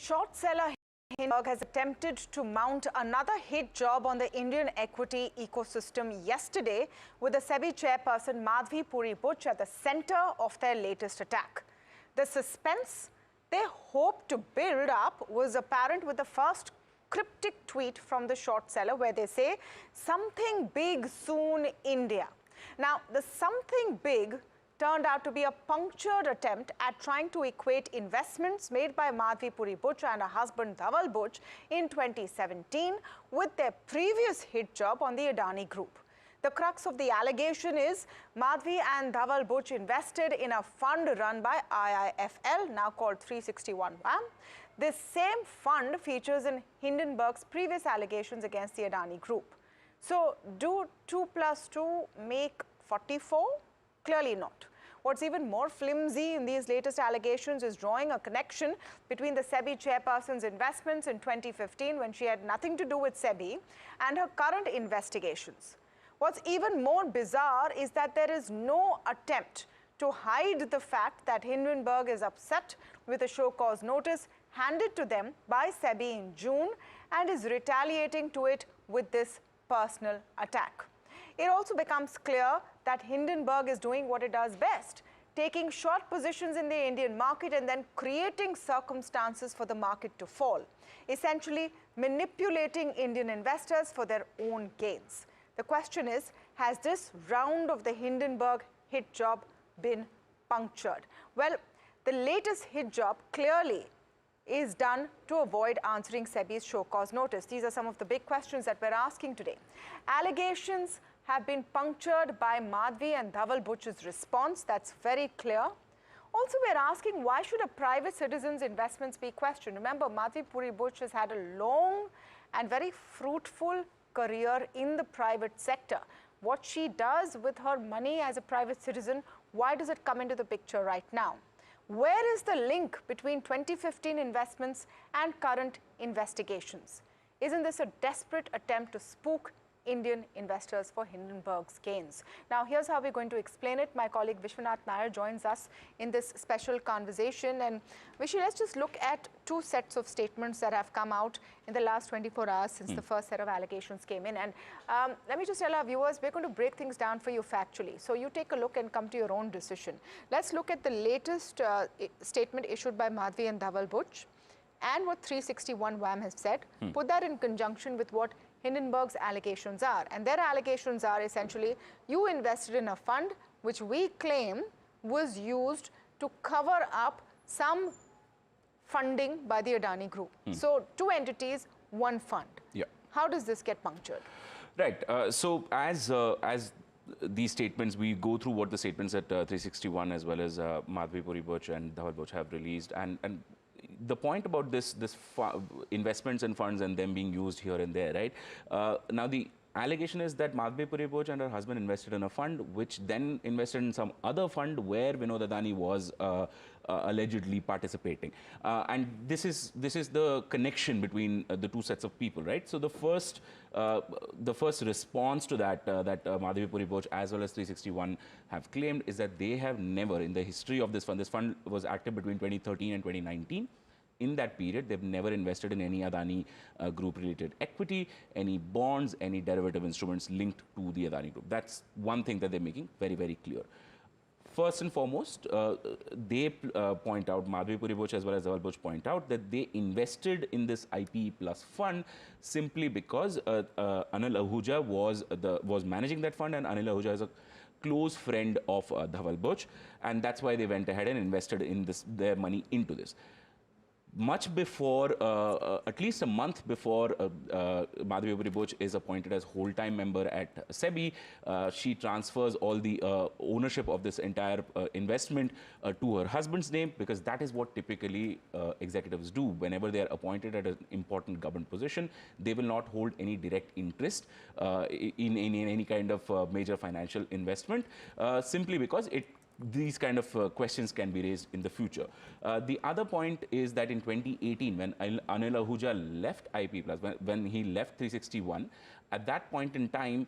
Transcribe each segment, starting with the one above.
Short seller Hindenburg has attempted to mount another hit job on the Indian equity ecosystem yesterday, with the SEBI chairperson Madhvi Puri Butch at the center of their latest attack. The suspense they hoped to build up was apparent with the first cryptic tweet from the short seller, where they say, "Something big soon, India." Now, the something big turned out to be a punctured attempt at trying to equate investments made by Madhvi Puri Butch and her husband Dhaval Butch in 2017 with their previous hit job on the Adani Group. The crux of the allegation is Madhvi and Dhaval Butch invested in a fund run by IIFL, now called 361 WAM. This same fund features in Hindenburg's previous allegations against the Adani Group. So, do 2 plus 2 make 44? Clearly not. What's even more flimsy in these latest allegations is drawing a connection between the SEBI chairperson's investments in 2015, when she had nothing to do with SEBI, and her current investigations. What's even more bizarre is that there is no attempt to hide the fact that Hindenburg is upset with a show cause notice handed to them by SEBI in June and is retaliating to it with this personal attack. It also becomes clear that Hindenburg is doing what it does best, taking short positions in the Indian market and then creating circumstances for the market to fall, essentially manipulating Indian investors for their own gains. The question is, has this round of the Hindenburg hit job been punctured? Well, the latest hit job clearly is done to avoid answering SEBI's show cause notice. These are some of the big questions that we're asking today. Allegations have been punctured by Madhvi and Dhaval Butch's response. That's very clear. Also, we're asking, why should a private citizen's investments be questioned? Remember, Madhvi Puri Butch has had a long and very fruitful career in the private sector. What she does with her money as a private citizen, why does it come into the picture right now? Where is the link between 2015 investments and current investigations? Isn't this a desperate attempt to spook Indian investors for Hindenburg's gains? Now, here's how we're going to explain it. My colleague Vishwanath Nair joins us in this special conversation. And Vishy, let's just look at two sets of statements that have come out in the last 24 hours since the first set of allegations came in. And let me just tell our viewers, we're going to break things down for you factually. So you take a look and come to your own decision. Let's look at the latest statement issued by Madhvi and Dhaval Butch and what 361 WAM has said. Put that in conjunction with what Hindenburg's allegations are. And their allegations are essentially, you invested in a fund which we claim was used to cover up some funding by the Adani Group. So, two entities, one fund. Yeah. How does this get punctured? Right. So, as these statements, we go through what the statements at 361 as well as Madhvi Puri Butch and Dhaval Butch have released. And the point about this investments and funds and them being used here and there, right? Now, the allegation is that Madhvi Puri Butch and her husband invested in a fund, which then invested in some other fund where Vinod Adani was allegedly participating. And this is the connection between the two sets of people, right? So the first response to that, that Madhvi Puri Butch as well as 361 have claimed, is that they have never, in the history of this fund was active between 2013 and 2019. In that period, they've never invested in any Adani Group-related equity, any bonds, any derivative instruments linked to the Adani Group. That's one thing that they're making very, very clear. First and foremost, they point out, Madhvi Puri Butch as well as Dhaval Butch point out, that they invested in this IPE Plus fund simply because Anil Ahuja was managing that fund, and Anil Ahuja is a close friend of Dhaval Butch, and that's why they went ahead and invested in their money into this. Much before, at least a month before Madhvi Puri Butch is appointed as whole-time member at SEBI, she transfers all the ownership of this entire investment to her husband's name, because that is what typically executives do. Whenever they are appointed at an important government position, they will not hold any direct interest in any kind of major financial investment, simply because it these kind of questions can be raised in the future. The other point is that in 2018, when Anil Ahuja left IP Plus, when he left 361, at that point in time,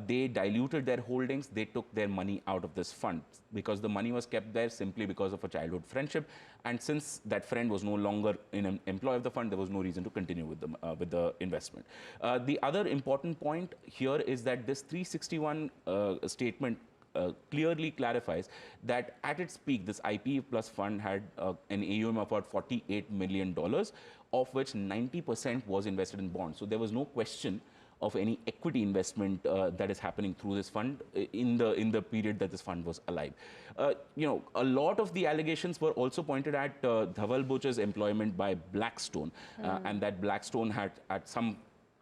they diluted their holdings. They took their money out of this fund because the money was kept there simply because of a childhood friendship. And since that friend was no longer an employee of the fund, there was no reason to continue with the investment. The other important point here is that this 361 statement clearly clarifies that at its peak, this IP Plus fund had an AUM of about $48 million, of which 90% was invested in bonds. So there was no question of any equity investment that is happening through this fund in the period that this fund was alive. A lot of the allegations were also pointed at Dhaval Buch's employment by Blackstone, and that Blackstone had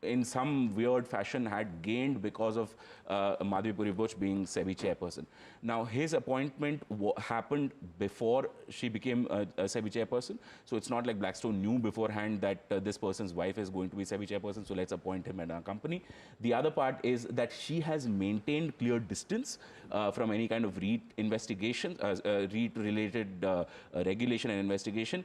in some weird fashion had gained because of Madhvi Puri Buch being SEBI chairperson. Now, his appointment happened before she became a SEBI chairperson. So it's not like Blackstone knew beforehand that this person's wife is going to be SEBI chairperson, so let's appoint him in our company. The other part is that she has maintained clear distance from any kind of REIT investigation, REIT-related regulation and investigation.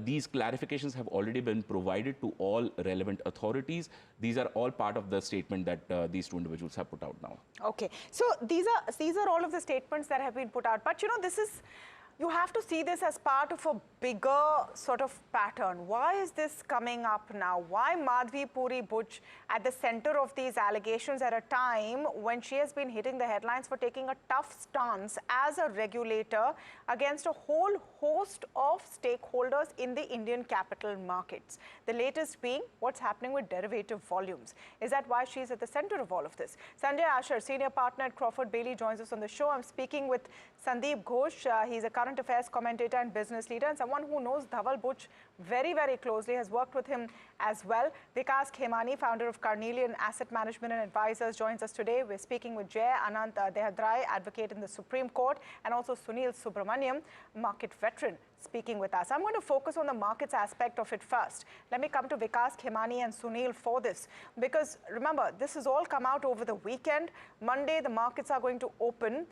These clarifications have already been provided to all relevant authorities. These are all part of the statement that these two individuals have put out now. Okay, so these are all of the statements that have been put out. But you have to see this as part of a bigger sort of pattern. Why is this coming up now? Why Madhvi Puri Buch at the center of these allegations at a time when she has been hitting the headlines for taking a tough stance as a regulator against a whole host of stakeholders in the Indian capital markets? The latest being what's happening with derivative volumes. Is that why she's at the center of all of this? Sanjay Asher, senior partner at Crawford Bailey, joins us on the show. I'm speaking with Sandeep Ghosh. He's a current affairs commentator and business leader, and someone who knows Dhaval Buch very, very closely, has worked with him as well. Vikas Khemani, founder of Carnelian Asset Management and Advisors, joins us today. We're speaking with Jay Anant Dehadrai, advocate in the Supreme Court, and also Sunil Subramaniam, market veteran, speaking with us. I'm going to focus on the markets aspect of it first. Let me come to Vikas Khemani and Sunil for this, because remember, this has all come out over the weekend. Monday, the markets are going to open.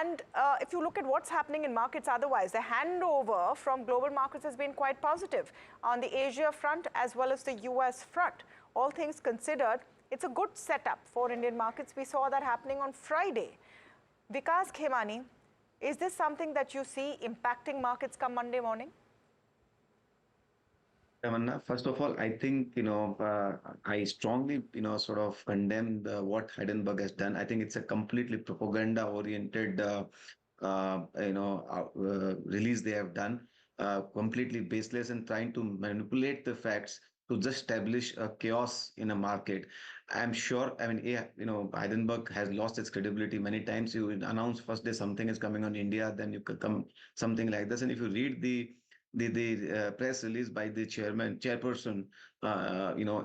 And if you look at what's happening in markets otherwise, the handover from global markets has been quite positive on the Asia front as well as the US front. All things considered, it's a good setup for Indian markets. We saw that happening on Friday. Vikas Khemani, is this something that you see impacting markets come Monday morning? Tamanna, first of all, I think, I strongly, sort of condemn what Hindenburg has done. I think it's a completely propaganda-oriented, release they have done, completely baseless and trying to manipulate the facts to just establish a chaos in a market. I'm sure, Hindenburg has lost its credibility many times. You announce first day something is coming on India, then you could come something like this. And if you read the press release by the chairperson,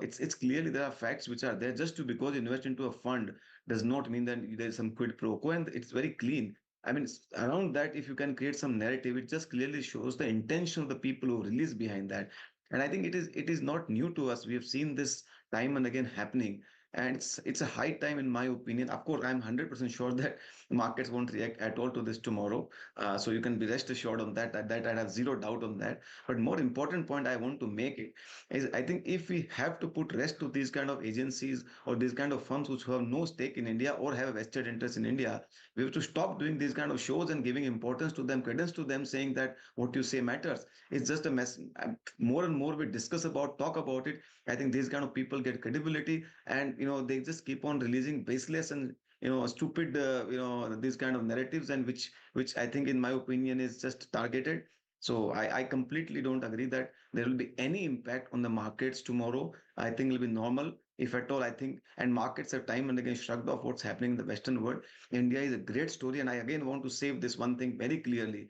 it's clearly there are facts which are there. Just because you invest into a fund does not mean that there's some quid pro quo, and it's very clean. I mean, around that, if you can create some narrative, it just clearly shows the intention of the people who release behind that. And I think it is not new to us. We have seen this time and again happening. And it's a high time, in my opinion. Of course, I'm 100% sure that markets won't react at all to this tomorrow. So you can be rest assured on that. That I have zero doubt on that. But more important point I want to make it is, I think if we have to put rest to these kind of agencies or these kind of firms which have no stake in India or have a vested interest in India, we have to stop doing these kind of shows and giving importance to them, credence to them, saying that what you say matters. It's just a mess. More and more we discuss about, talk about it, I think these kind of people get credibility, and they just keep on releasing baseless and stupid these kind of narratives, and which I think, in my opinion, is just targeted. So I completely don't agree that there will be any impact on the markets tomorrow. I think it will be normal, if at all. I think, and markets have time and again shrugged off what's happening in the Western world. India is a great story, and I again want to say this one thing very clearly.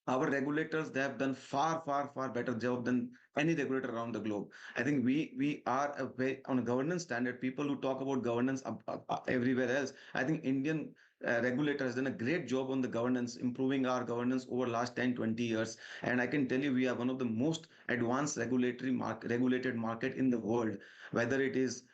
Our regulators, they have done far, far, far better job than any regulator around the globe. I think we are on a governance standard. People who talk about governance everywhere else, I think Indian regulator has done a great job on the governance, improving our governance over last 10, 20 years. And I can tell you, we are one of the most advanced regulated market in the world, whether it is,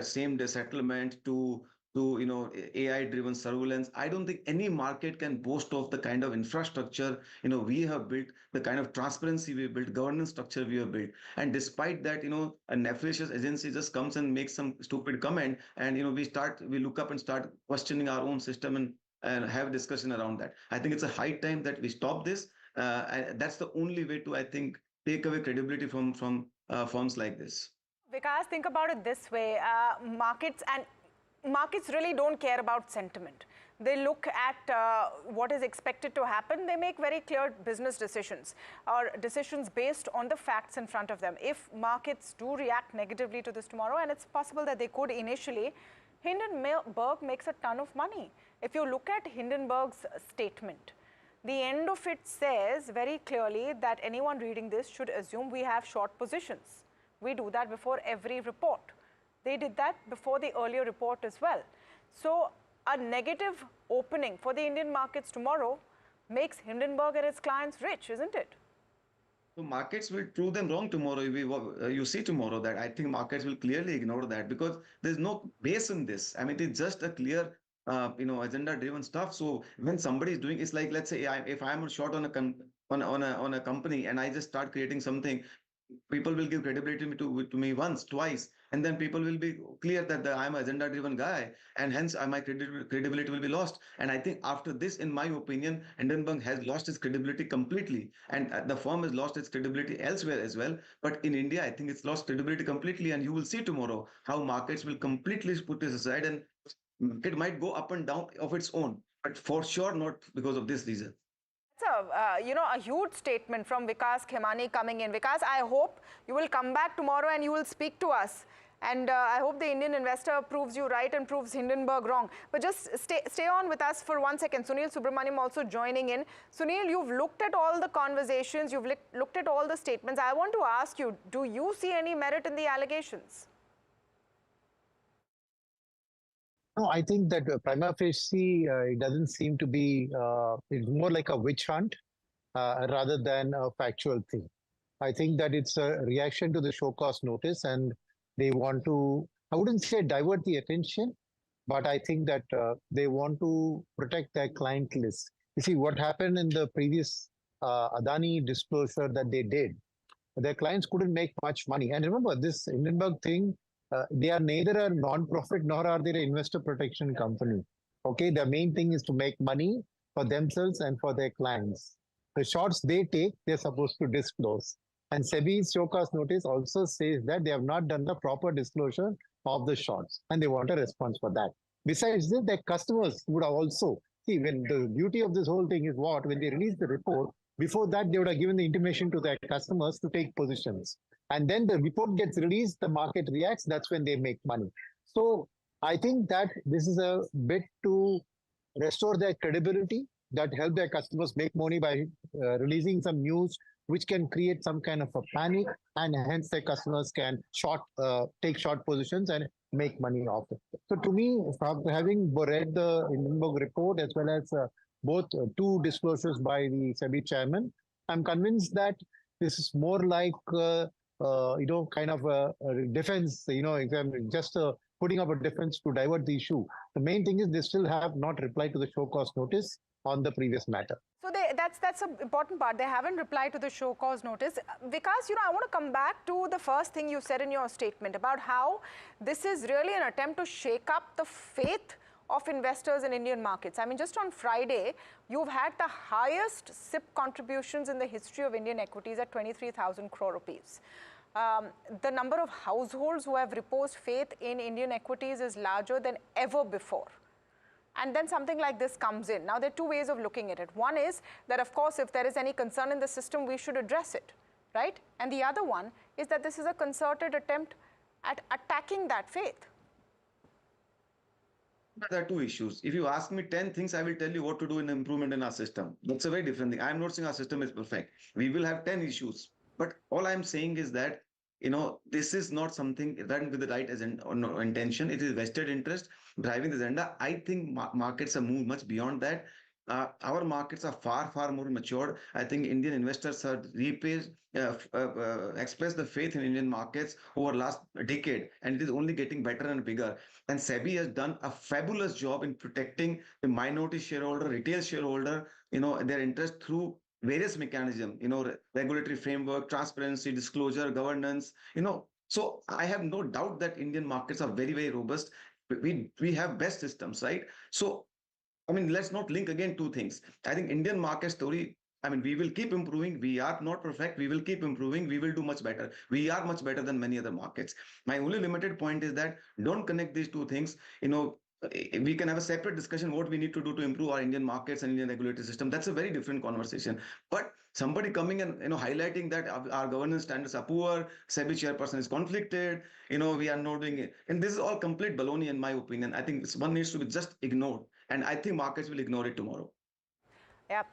same day settlement to to AI driven surveillance. I don't think any market can boast of the kind of infrastructure we have built, the kind of transparency we built, governance structure we have built. And despite that, a nefarious agency just comes and makes some stupid comment, and we look up and start questioning our own system, and have discussion around that. I think it's a high time that we stop this. And that's the only way to, I think, take away credibility from firms like this. Vikas, think about it this way. Markets really don't care about sentiment. They look at what is expected to happen. They make very clear business decisions, or decisions based on the facts in front of them. If markets do react negatively to this tomorrow, and it's possible that they could initially, Hindenburg makes a ton of money. If you look at Hindenburg's statement, the end of it says very clearly that anyone reading this should assume we have short positions. We do that before every report. They did that before the earlier report as well. So a negative opening for the Indian markets tomorrow makes Hindenburg and its clients rich, isn't it? So markets will prove them wrong tomorrow. You see tomorrow that I think markets will clearly ignore that, because there's no base in this. I mean, it's just a clear, agenda-driven stuff. So when somebody is doing, it's like, let's say, if I'm short on a company, and I just start creating something, people will give credibility to me once, twice, and then people will be clear that I'm an agenda-driven guy, and hence my credibility will be lost. And I think after this, in my opinion, Hindenburg has lost its credibility completely, and the firm has lost its credibility elsewhere as well. But in India, I think it's lost credibility completely, and you will see tomorrow how markets will completely put this aside, and it might go up and down of its own, but for sure not because of this reason. It's a huge statement from Vikas Khemani coming in. Vikas, I hope you will come back tomorrow and you will speak to us. And I hope the Indian investor proves you right and proves Hindenburg wrong. But just stay on with us for 1 second. Sunil Subramaniam also joining in. Sunil, you've looked at all the conversations, you've looked at all the statements. I want to ask you, do you see any merit in the allegations? No, I think that prima facie, it doesn't seem to be, it's more like a witch hunt rather than a factual thing. I think that it's a reaction to the show cause notice, and they want to, I wouldn't say divert the attention, but I think that they want to protect their client list. You see, what happened in the previous Adani disclosure that they did, their clients couldn't make much money. And remember, this Hindenburg thing, they are neither a non-profit nor are they an investor protection company. Okay, the main thing is to make money for themselves and for their clients. The shorts they take, they're supposed to disclose. And SEBI's show cause notice also says that they have not done the proper disclosure of the shorts, and they want a response for that. Besides this, their customers would have also, see, when the beauty of this whole thing is what, when they release the report, before that, they would have given the intimation to their customers to take positions. And then the report gets released, the market reacts, that's when they make money. So I think that this is a bit to restore their credibility, that help their customers make money by releasing some news which can create some kind of a panic, and hence their customers can take short positions and make money off it. So to me, having read the Hindenburg report as well as both two disclosures by the SEBI chairman, I'm convinced that this is more like kind of a defense, just putting up a defense to divert the issue. The main thing is they still have not replied to the show cause notice on the previous matter. So that's an important part. They haven't replied to the show cause notice. Vikas, I want to come back to the first thing you said in your statement about how this is really an attempt to shake up the faith of investors in Indian markets. I mean, just on Friday, you've had the highest SIP contributions in the history of Indian equities at 23,000 crore rupees. The number of households who have reposed faith in Indian equities is larger than ever before. And then something like this comes in. Now, there are two ways of looking at it. One is that, of course, if there is any concern in the system, we should address it, right? And the other one is that this is a concerted attempt at attacking that faith. There are two issues. If you ask me 10 things, I will tell you what to do in improvement in our system. That's a very different thing. I'm not saying our system is perfect. We will have 10 issues. But all I'm saying is that, this is not something done with the right intention. It is vested interest driving the agenda. I think markets have moved much beyond that. our markets are far, far more matured. I think Indian investors have expressed the faith in Indian markets over last decade, and it is only getting better and bigger. And SEBI has done a fabulous job in protecting the minority shareholder, retail shareholder, their interest through various mechanisms, regulatory framework, transparency, disclosure, governance, So I have no doubt that Indian markets are very, very robust. We have best systems, right? So I mean, let's not link again two things. I think Indian market story, I mean, we will keep improving. We are not perfect. We will keep improving. We will do much better. We are much better than many other markets. My only limited point is that don't connect these two things. We can have a separate discussion what we need to do to improve our Indian markets and Indian regulatory system. That's a very different conversation. But somebody coming and highlighting that our governance standards are poor, SEBI chairperson is conflicted, we are not doing it. And this is all complete baloney in my opinion. I think one needs to be just ignored. And I think markets will ignore it tomorrow. Yeah.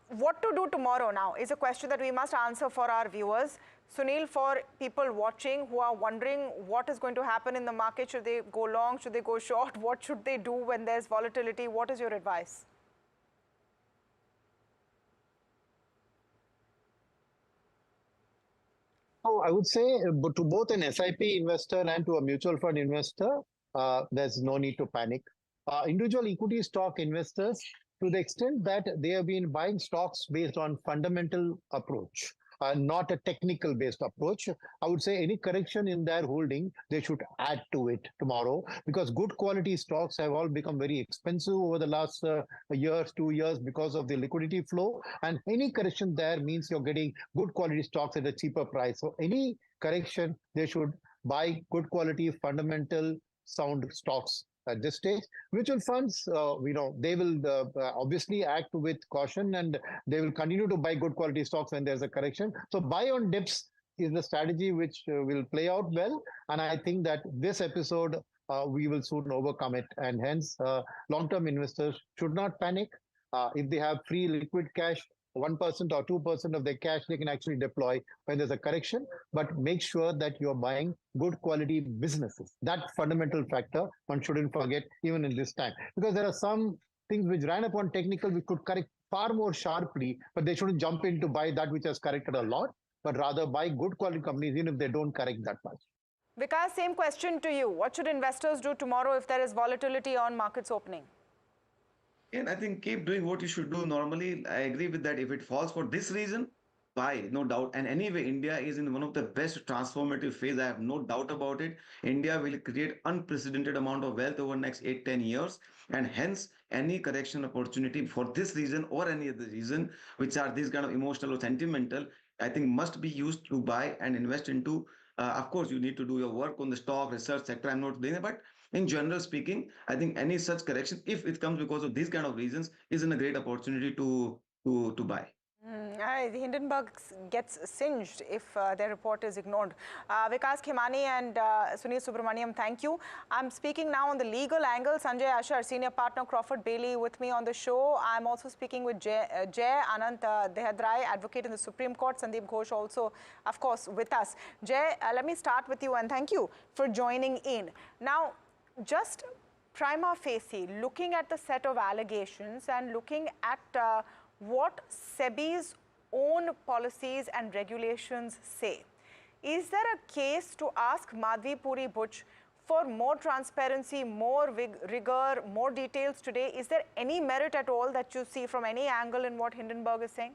What to do tomorrow now is a question that we must answer for our viewers. Sunil, for people watching who are wondering what is going to happen in the market, should they go long, should they go short, what should they do when there's volatility? What is your advice? So I would say to both an SIP investor and to a mutual fund investor, there's no need to panic. Individual equity stock investors, to the extent that they have been buying stocks based on fundamental approach, not a technical based approach, I would say any correction in their holding, they should add to it tomorrow, because good quality stocks have all become very expensive over the last years, 2 years, because of the liquidity flow. And any correction there means you're getting good quality stocks at a cheaper price. So any correction, they should buy good quality, fundamental, sound stocks at this stage. Mutual funds, they will obviously act with caution, and they will continue to buy good quality stocks when there's a correction. So buy on dips is the strategy which will play out well. And I think that this episode, we will soon overcome it. And hence, long-term investors should not panic. If they have free liquid cash, 1% or 2% of their cash they can actually deploy when there's a correction, but make sure that you're buying good quality businesses. That fundamental factor one shouldn't forget even in this time, because there are some things which ran upon technical which could correct far more sharply, but they shouldn't jump in to buy that which has corrected a lot, but rather buy good quality companies even if they don't correct that much. Vikas, same question to you. What should investors do tomorrow if there is volatility on markets opening? And I think keep doing what you should do normally. I agree with that. If it falls for this reason, buy, no doubt. And anyway, India is in one of the best transformative phase. I have no doubt about it. India will create unprecedented amount of wealth over the next 8-10 years. And hence, any correction opportunity for this reason or any other reason, which are these kind of emotional or sentimental, I think must be used to buy and invest into. Of course, you need to do your work on the stock research sector. I'm not doing it, but in general speaking, I think any such correction, if it comes because of these kind of reasons, is a great opportunity to buy. The Hindenburg gets singed if their report is ignored. Vikas Khemani and Sunil Subramaniam, thank you. I'm speaking now on the legal angle. Sanjay Ashar, Senior Partner, Crawford Bailey, with me on the show. I'm also speaking with Jay Anant Dehadrai, advocate in the Supreme Court. Sandeep Ghosh also, of course, with us. Jay, let me start with you, and thank you for joining in. Now, just prima facie, looking at the set of allegations and looking at what SEBI's own policies and regulations say, is there a case to ask Madhvi Puri Butch for more transparency, more rigor, more details today? Is there any merit at all that you see from any angle in what Hindenburg is saying?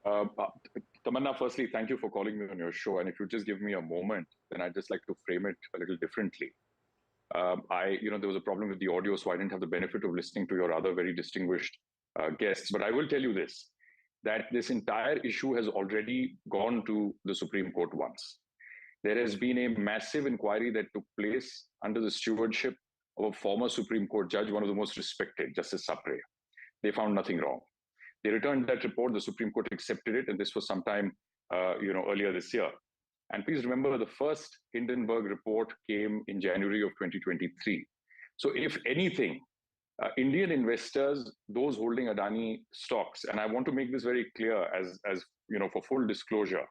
Tamanna, firstly, thank you for calling me on your show. And if you just give me a moment, then I'd just like to frame it a little differently. There was a problem with the audio, so I didn't have the benefit of listening to your other very distinguished guests. But I will tell you this, that this entire issue has already gone to the Supreme Court once. There has been a massive inquiry that took place under the stewardship of a former Supreme Court judge, one of the most respected, Justice Sapre. They found nothing wrong. They returned that report, the Supreme Court accepted it, and this was sometime earlier this year. And please remember, the first Hindenburg report came in January of 2023. So if anything, Indian investors, those holding Adani stocks, and I want to make this very clear as for full disclosure,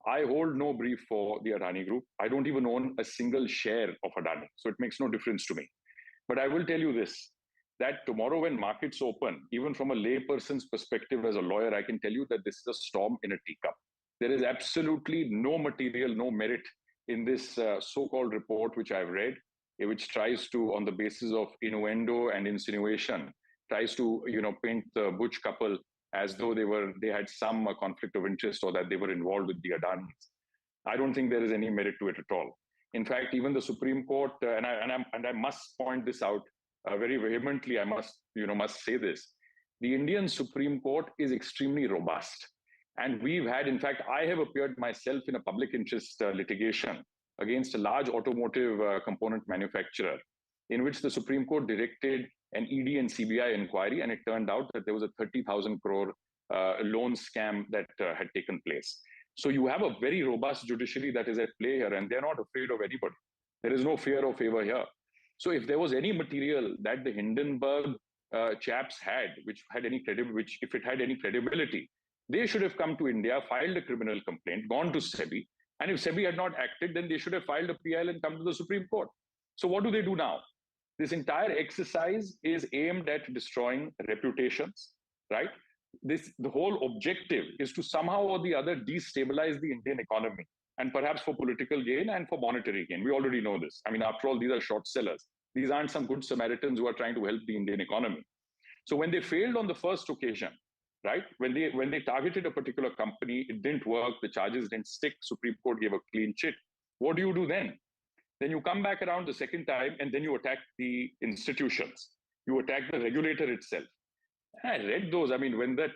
I hold no brief for the Adani Group. I don't even own a single share of Adani. So it makes no difference to me. But I will tell you this, that tomorrow when markets open, even from a layperson's perspective as a lawyer, I can tell you that this is a storm in a teacup. There is absolutely no material, no merit in this so-called report which I've read, which tries to, on the basis of innuendo and insinuation, tries to paint the Bush couple as though they had some conflict of interest or that they were involved with the Adanis. I don't think there is any merit to it at all. In fact, even the Supreme Court, and I must point this out very vehemently, I must say this: the Indian Supreme Court is extremely robust, and we've had, in fact, I have appeared myself in a public interest litigation against a large automotive component manufacturer, in which the Supreme Court directed an ED and CBI inquiry, and it turned out that there was a 30,000 crore loan scam that had taken place. So you have a very robust judiciary that is at play here, and they're not afraid of anybody. There is no fear or favor here. So if there was any material that the Hindenburg chaps had, which if it had any credibility, they should have come to India, filed a criminal complaint, gone to SEBI, and if SEBI had not acted, then they should have filed a PIL and come to the Supreme Court. So what do they do now? This entire exercise is aimed at destroying reputations, right? The whole objective is to somehow or the other destabilize the Indian economy, and perhaps for political gain and for monetary gain. We already know this. I mean, after all, these are short sellers. These aren't some good Samaritans who are trying to help the Indian economy. So when they failed on the first occasion, right, when they targeted a particular company, it didn't work, the charges didn't stick, Supreme Court gave a clean chit. What do you do then? Then you come back around the second time, and then you attack the institutions. You attack the regulator itself. I read those. I mean, when the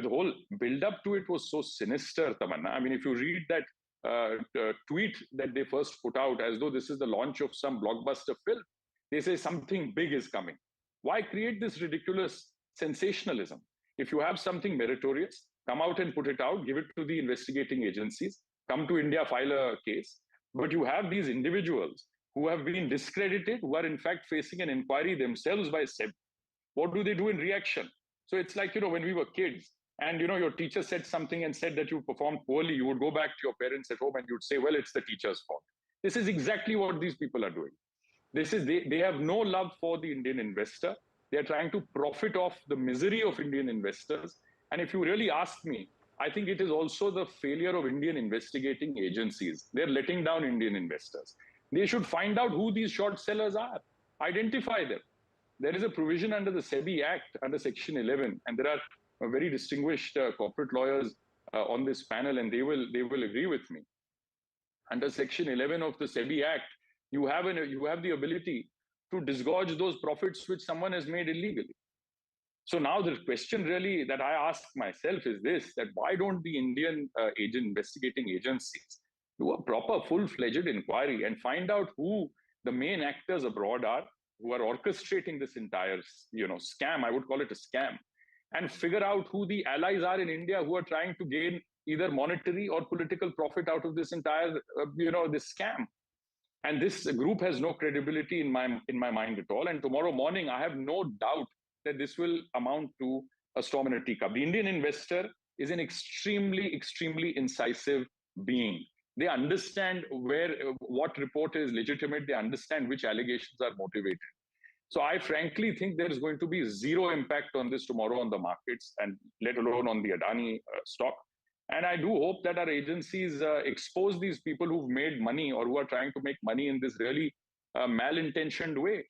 whole build-up to it was so sinister, Tamanna. I mean, if you read that tweet that they first put out as though this is the launch of some blockbuster film, they say something big is coming. Why create this ridiculous sensationalism? If you have something meritorious, come out and put it out, give it to the investigating agencies, come to India, file a case. But you have these individuals who have been discredited, who are in fact facing an inquiry themselves by SEBI. What do they do in reaction? So it's like, when we were kids and, your teacher said something and said that you performed poorly, you would go back to your parents at home and you'd say, well, it's the teacher's fault. This is exactly what these people are doing. They have no love for the Indian investor. They're trying to profit off the misery of Indian investors. And if you really ask me, I think it is also the failure of Indian investigating agencies. They're letting down Indian investors. They should find out who these short sellers are, identify them. There is a provision under the SEBI Act, under Section 11, and there are very distinguished corporate lawyers on this panel, and they will agree with me. Under Section 11 of the SEBI Act, you have the ability to disgorge those profits which someone has made illegally. So now the question really that I ask myself is this, that why don't the Indian investigating agencies do a proper full-fledged inquiry and find out who the main actors abroad are, who are orchestrating this entire, scam, I would call it a scam, and figure out who the allies are in India who are trying to gain either monetary or political profit out of this entire, this scam. And this group has no credibility in my mind at all. And tomorrow morning, I have no doubt that this will amount to a storm in a teacup. The Indian investor is an extremely, extremely incisive being. They understand what report is legitimate. They understand which allegations are motivated. So I frankly think there is going to be zero impact on this tomorrow on the markets, and let alone on the Adani stock. And I do hope that our agencies expose these people who've made money or who are trying to make money in this really malintentioned way.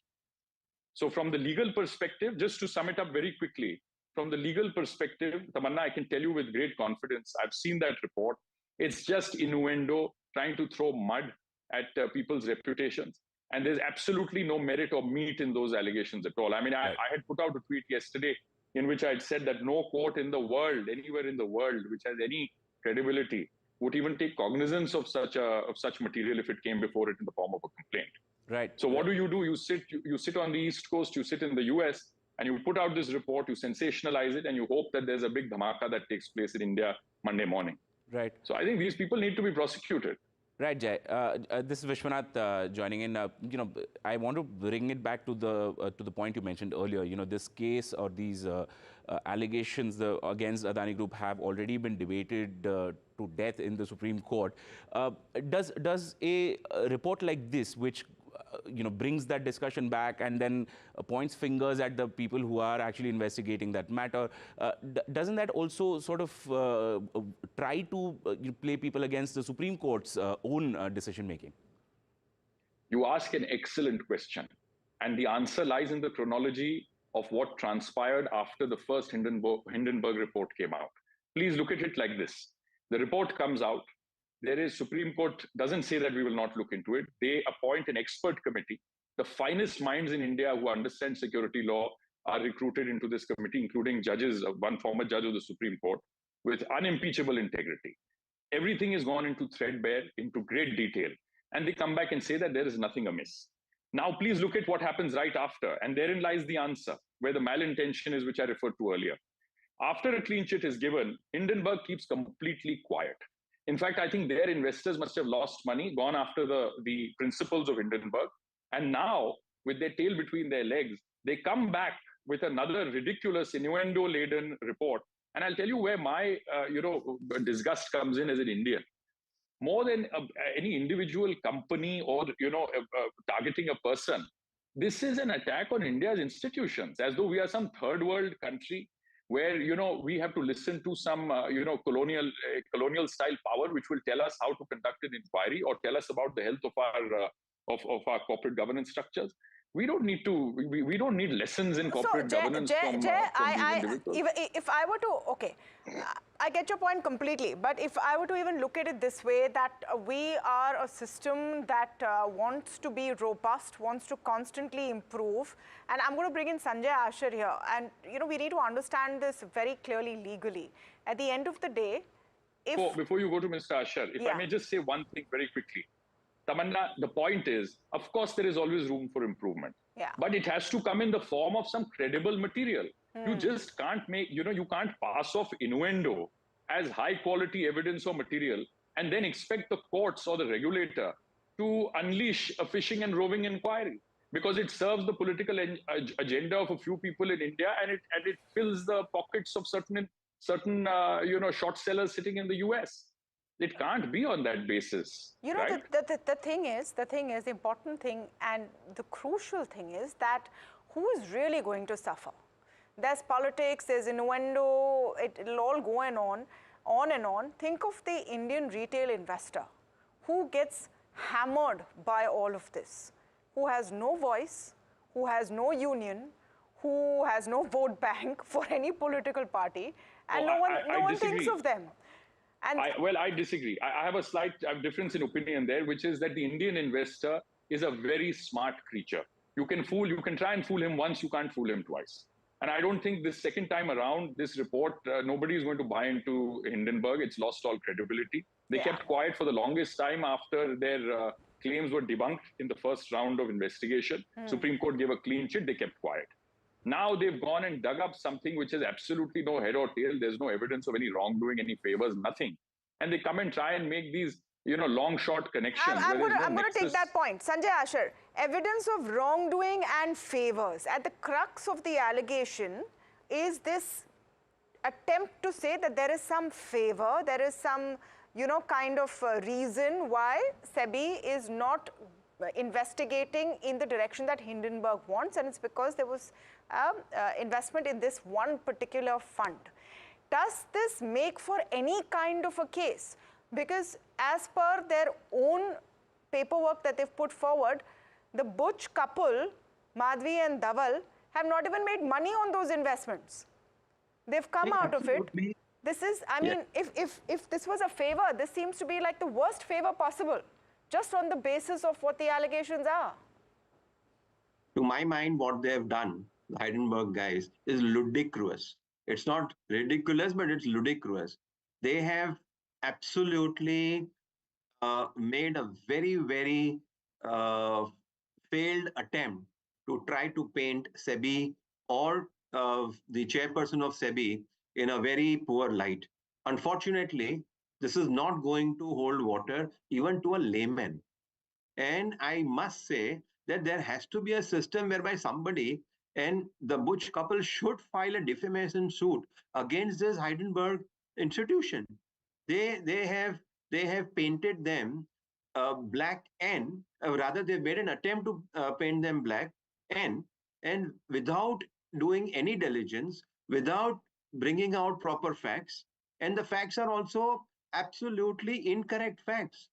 So from the legal perspective, just to sum it up very quickly, from the legal perspective, Tamanna, I can tell you with great confidence, I've seen that report. It's just innuendo, trying to throw mud at people's reputations. And there's absolutely no merit or meat in those allegations at all. I mean, I had put out a tweet yesterday in which I had said that no court in the world, anywhere in the world, which has any credibility, would even take cognizance of such material if it came before it in the form of a complaint. Right. So what do? You sit on the East Coast, you sit in the US, and you put out this report, you sensationalize it, and you hope that there's a big dhamaka that takes place in India Monday morning. Right. So I think these people need to be prosecuted. Right, Jay. This is Vishwanath joining in. I want to bring it back to the point you mentioned earlier. This case or these allegations against Adani Group have already been debated to death in the Supreme Court. Does a report like this, which brings that discussion back and then points fingers at the people who are actually investigating that matter. Doesn't that also sort of try to play people against the Supreme Court's own decision-making? You ask an excellent question. And the answer lies in the chronology of what transpired after the first Hindenburg report came out. Please look at it like this. The report comes out. There is Supreme Court doesn't say that we will not look into it. They appoint an expert committee. The finest minds in India who understand security law are recruited into this committee, including judges, one former judge of the Supreme Court, with unimpeachable integrity. Everything is gone into threadbare, into great detail. And they come back and say that there is nothing amiss. Now, please look at what happens right after. And therein lies the answer, where the malintention is, which I referred to earlier. After a clean chit is given, Hindenburg keeps completely quiet. In fact, I think their investors must have lost money, gone after the principles of Hindenburg. And now, with their tail between their legs, they come back with another ridiculous innuendo-laden report. And I'll tell you where my disgust comes in as an Indian. More than any individual company or targeting a person, this is an attack on India's institutions, as though we are some third world country where we have to listen to some colonial style power which will tell us how to conduct an inquiry or tell us about the health of our corporate governance structures. We don't need to. We don't need lessons in corporate governance from these individuals. If I were to, okay, I get your point completely. But if I were to even look at it this way, that we are a system that wants to be robust, wants to constantly improve, and I'm going to bring in Sanjay Asher here, and we need to understand this very clearly legally. At the end of the day, before you go to Mr. Asher, if I may just say one thing very quickly. Tamanna, the point is, of course, there is always room for improvement. Yeah. But it has to come in the form of some credible material. You just can't you can't pass off innuendo as high quality evidence or material and then expect the courts or the regulator to unleash a fishing and roving inquiry, because it serves the political agenda of a few people in India, and it fills the pockets of certain short sellers sitting in the US. It can't be on that basis. Right? The thing is, the important thing and the crucial thing is that who is really going to suffer? There's politics, there's innuendo, it'll all go on and on. Think of the Indian retail investor who gets hammered by all of this, who has no voice, who has no union, who has no vote bank for any political party, and no one thinks of them. I disagree. I have a slight difference in opinion there, which is that the Indian investor is a very smart creature. You can try and fool him once, you can't fool him twice. And I don't think this second time around, this report, nobody is going to buy into Hindenburg. It's lost all credibility. They kept quiet for the longest time after their claims were debunked in the first round of investigation. Supreme Court gave a clean chit, they kept quiet. Now they've gone and dug up something which has absolutely no head or tail. There's no evidence of any wrongdoing, any favors, nothing. And they come and try and make these, long short connections. I'm going to take that point. Sanjay Asher, evidence of wrongdoing and favors. At the crux of the allegation is this attempt to say that there is some favor, there is some, kind of reason why SEBI is not investigating in the direction that Hindenburg wants, and it's because there was investment in this one particular fund. Does this make for any kind of a case? Because as per their own paperwork that they've put forward, the Butch couple, Madhvi and Dhaval, have not even made money on those investments. They've come out of it. This is, if this was a favor, this seems to be like the worst favor possible, just on the basis of what the allegations are. To my mind, what they have done, the Hindenburg guys, is ludicrous. It's not ridiculous, but it's ludicrous. They have absolutely made a very, very failed attempt to try to paint SEBI or the chairperson of SEBI in a very poor light. Unfortunately, this is not going to hold water even to a layman. And I must say that there has to be a system whereby somebody, and the Butch couple should file a defamation suit against this Hindenburg institution. They have painted them black, and rather they made an attempt to paint them black, and and without doing any diligence, without bringing out proper facts, and the facts are also absolutely incorrect facts.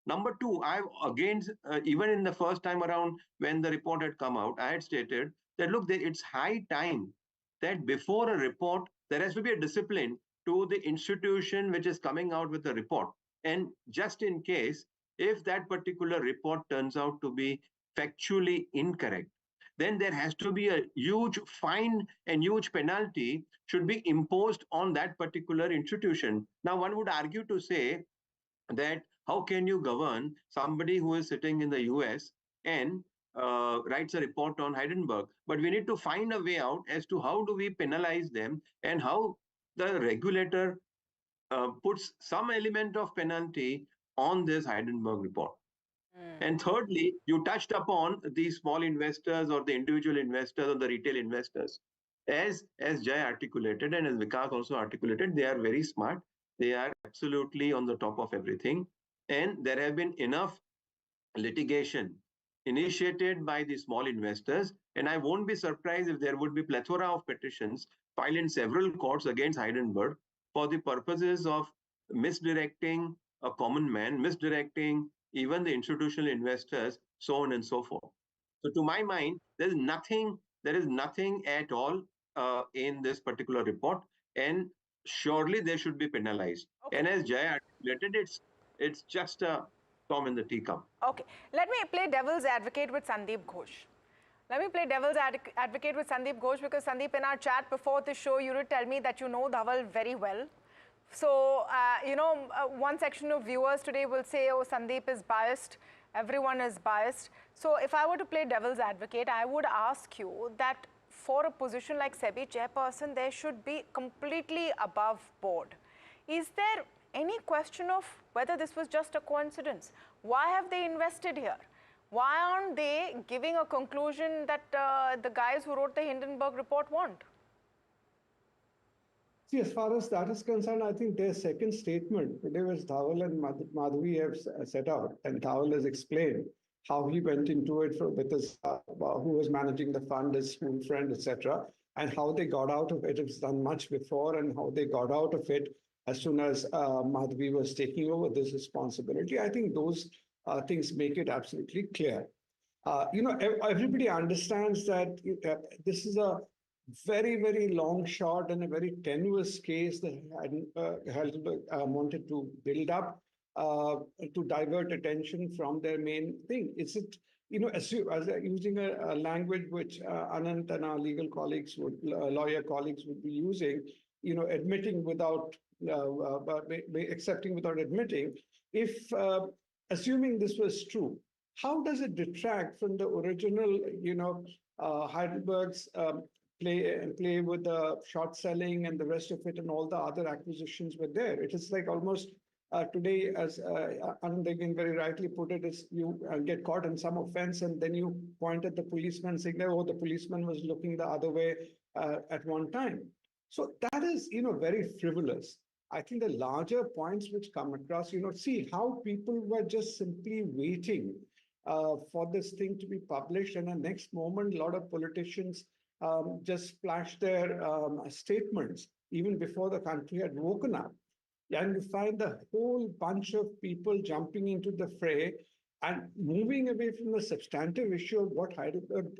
Number two, I've again, even in the first time around when the report had come out, I had stated that look, it's high time that before a report, there has to be a discipline to the institution which is coming out with the report. And just in case, if that particular report turns out to be factually incorrect, then there has to be a huge fine and huge penalty should be imposed on that particular institution. Now, one would argue to say that how can you govern somebody who is sitting in the US and writes a report on Hindenburg? But we need to find a way out as to how do we penalize them and how the regulator puts some element of penalty on this Hindenburg report. And thirdly, you touched upon the small investors or the individual investors or the retail investors. As Jay articulated and as Vikas also articulated, they are very smart. They are absolutely on the top of everything. And there have been enough litigation initiated by the small investors. And I won't be surprised if there would be plethora of petitions filed in several courts against Hindenburg for the purposes of misdirecting a common man, misdirecting even the institutional investors, so on and so forth. So to my mind, there is nothing at all in this particular report, and surely they should be penalized. Okay. And as Jay articulated, it's just a storm in the teacup. Okay, let me play devil's advocate with Sandeep Ghosh. Let me play devil's advocate with Sandeep Ghosh, because Sandeep, in our chat before the show, you did tell me that you know Dhaval very well. So, one section of viewers today will say, oh, Sandeep is biased. Everyone is biased. So, if I were to play devil's advocate, I would ask you that for a position like SEBI chairperson, there should be completely above board. Is there any question of whether this was just a coincidence? Why have they invested here? Why aren't they giving a conclusion that the guys who wrote the Hindenburg report want? See, as far as that is concerned, I think their second statement today was Dhaval and Madhavi have set out, and Dhaval has explained how he went into it with his, who was managing the fund, his school friend, etc., and how they got out of it. It was done much before, and how they got out of it as soon as Madhavi was taking over this responsibility. I think those things make it absolutely clear. Everybody understands that this is a very, very long shot and a very tenuous case that Hindenburg wanted to build up to divert attention from their main thing. Is it, using a language which Anant and our legal colleagues lawyer colleagues would be using, admitting without, accepting without admitting, if assuming this was true, how does it detract from the original, Heidelberg's play with the short selling and the rest of it, and all the other acquisitions were there? It is like almost today, as Anand again very rightly put it, is you get caught in some offense and then you point at the policeman saying, oh, the policeman was looking the other way at one time. So that is, very frivolous. I think the larger points which come across, see how people were just simply waiting for this thing to be published, and the next moment, a lot of politicians just splashed their statements even before the country had woken up. And you find the whole bunch of people jumping into the fray and moving away from the substantive issue of what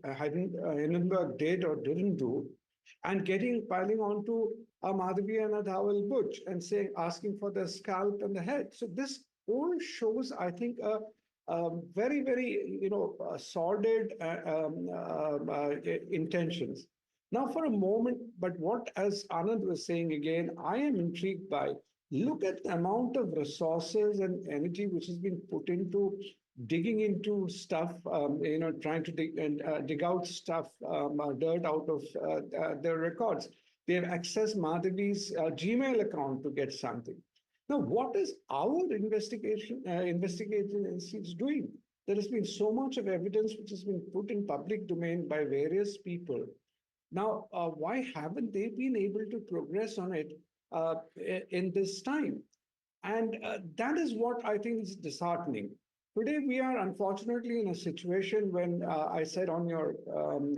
Hindenburg did or didn't do, and piling onto a Madhavi and a Dhaval Butch and asking for the scalp and the head. So this all shows, I think, very, very, sordid intentions. Now, for a moment, but what, as Anand was saying again, I am intrigued by, look at the amount of resources and energy which has been put into digging into stuff, trying to dig out stuff, dirt out of their records. They have accessed Madhavi's Gmail account to get something. Now, what is our investigating agencies doing? There has been so much of evidence which has been put in public domain by various people. Now, why haven't they been able to progress on it in this time? And that is what I think is disheartening. today we are unfortunately in a situation when I said on your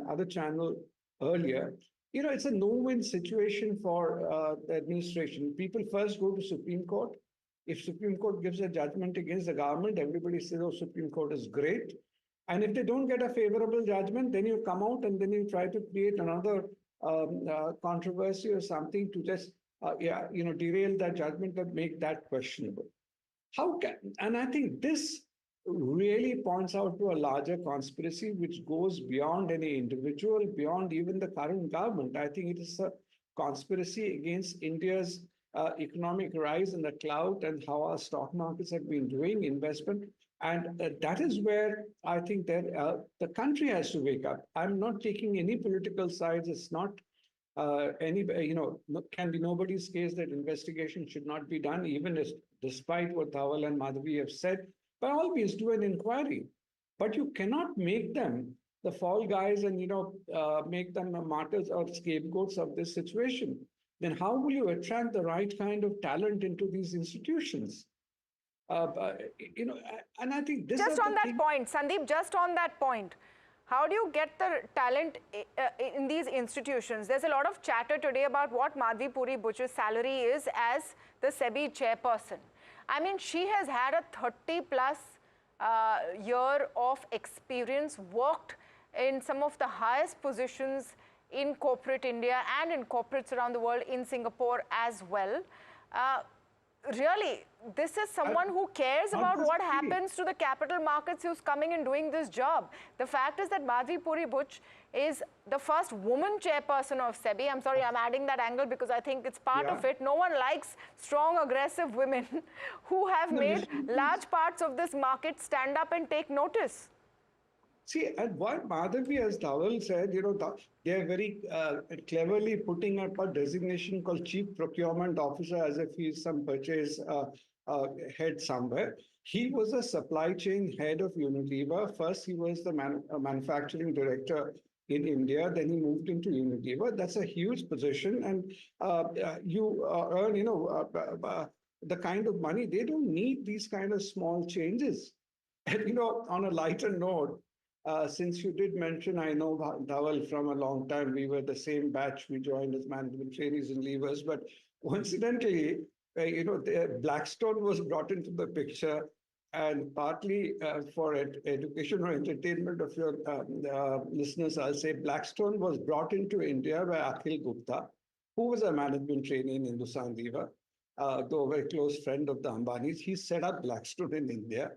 other channel earlier, it's a no-win situation for the administration. People first go to Supreme Court. If Supreme Court gives a judgment against the government, everybody says, oh, Supreme Court is great. And if they don't get a favorable judgment, then you come out and then you try to create another controversy or something to just derail that judgment and make that questionable. And I think this really points out to a larger conspiracy which goes beyond any individual, beyond even the current government. I think it is a conspiracy against India's economic rise and the clout and how our stock markets have been doing investment. And that is where I think that the country has to wake up. I'm not taking any political sides. It's not can be nobody's case that investigation should not be done, even if, despite what Dhawal and Madhavi have said. By all means, do an inquiry, but you cannot make them the fall guys and make them martyrs or scapegoats of this situation. Then how will you attract the right kind of talent into these institutions? And I think this just on that point, Sandeep, just on that point, how do you get the talent in these institutions? There's a lot of chatter today about what Madhavi Puri Butch's salary is as the SEBI chairperson. I mean, she has had a 30-plus year of experience, worked in some of the highest positions in corporate India and in corporates around the world, in Singapore as well. Really, this is someone who cares about what happens to the capital markets, who's coming and doing this job. The fact is that Madhavi Puri Butch is the first woman chairperson of SEBI. I'm sorry, I'm adding that angle because I think it's part of it. No one likes strong, aggressive women who have made large parts of this market stand up and take notice. See, and what Madhavi, as Dhawal said, they are very cleverly putting up a designation called Chief Procurement Officer as if he's some purchase head somewhere. He was a supply chain head of Unilever. First, he was the manufacturing director in India. Then he moved into Unilever. That's a huge position. And you earn, the kind of money. They don't need these kind of small changes. And, on a lighter note, since you did mention, I know Dhawal from a long time, we were the same batch, we joined as management trainees in levers, but coincidentally, Blackstone was brought into the picture, and partly for education or entertainment of your listeners, I'll say Blackstone was brought into India by Akhil Gupta, who was a management trainee in Hindustan Lever, though a very close friend of the Ambanis. He set up Blackstone in India.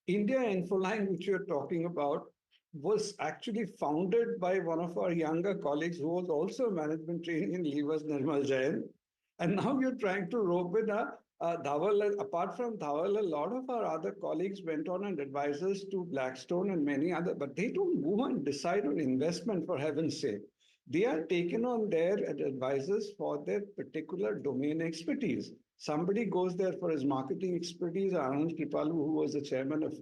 India Infoline, which you're talking about, was actually founded by one of our younger colleagues who was also a management trainee in Levers, Nirmal Jain. And now you're trying to rope in Dhawal. Apart from Dhawal, a lot of our other colleagues went on and advisors to Blackstone and many other, but they don't go and decide on investment, for heaven's sake. They are taken on there as advisors for their particular domain expertise. Somebody goes there for his marketing expertise. Anand Kripalu, who was the chairman of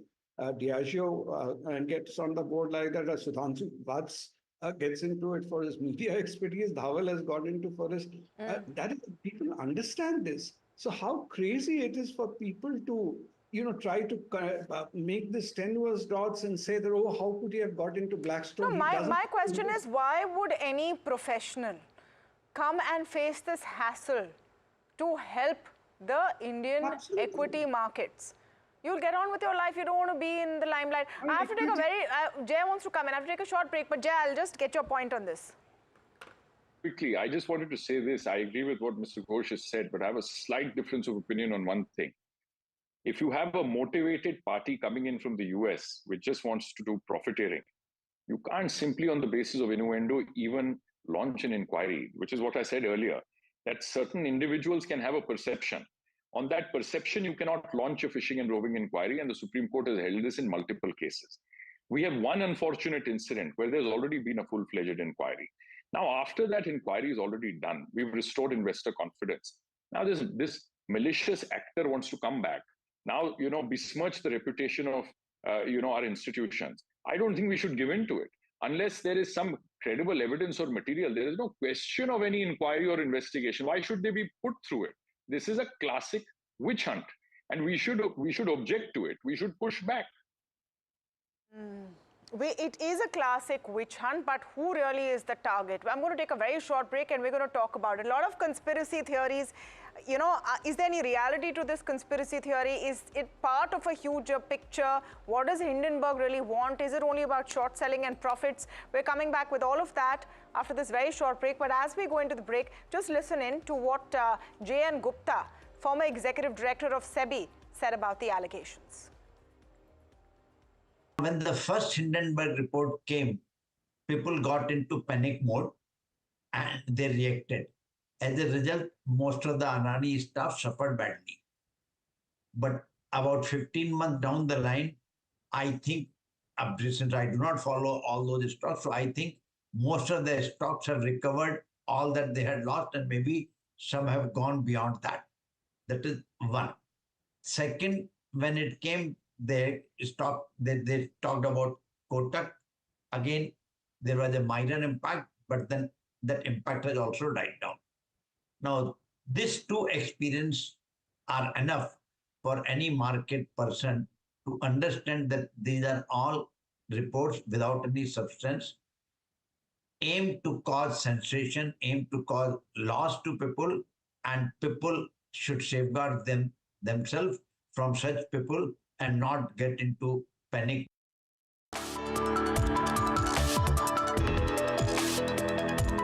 Diageo, and gets on the board like that. Sudhanshu Vats gets into it for his media expertise. Dhawal has got into for his. That is, people understand this. So how crazy it is for people to, try to make this tenuous dots and say that, oh, how could he have got into Blackstone? No, my question is, why would any professional come and face this hassle to help the Indian equity markets? You'll get on with your life. You don't want to be in the limelight. I have to take Jay wants to come in. I have to take a short break. But Jay, I'll just get your point on this. Quickly, I just wanted to say this. I agree with what Mr. Ghosh has said, but I have a slight difference of opinion on one thing. If you have a motivated party coming in from the US, which just wants to do profiteering, you can't simply on the basis of innuendo even launch an inquiry, which is what I said earlier, that certain individuals can have a perception. On that perception, you cannot launch a fishing and roving inquiry, and the Supreme Court has held this in multiple cases. We have one unfortunate incident where there's already been a full-fledged inquiry. Now, after that inquiry is already done, we've restored investor confidence. Now, this malicious actor wants to come back. Now, besmirch the reputation of, our institutions. I don't think we should give in to it. Unless there is some credible evidence or material, there is no question of any inquiry or investigation. Why should they be put through it? This is a classic witch hunt, and we should object to it. We should push back. It is a classic witch hunt, but who really is the target? I'm going to take a very short break and we're going to talk about it. A lot of conspiracy theories. You know, is there any reality to this conspiracy theory? Is it part of a huger picture? What does Hindenburg really want? Is it only about short selling and profits? We're coming back with all of that after this very short break. But as we go into the break, just listen in to what J.N. Gupta, former executive director of SEBI, said about the allegations. When the first Hindenburg report came, people got into panic mode and they reacted. As a result, most of the Adani staff suffered badly. But about 15 months down the line, I think, since I do not follow all those stocks, so I think most of the stocks have recovered all that they had lost, and maybe some have gone beyond that. That is one. Second, when it came, they talked about Kotak. Again, there was a minor impact, but then that impact has also died down. Now, these two experiences are enough for any market person to understand that these are all reports without any substance, aim to cause sensation, aim to cause loss to people, and people should safeguard themselves from such people and not get into panic.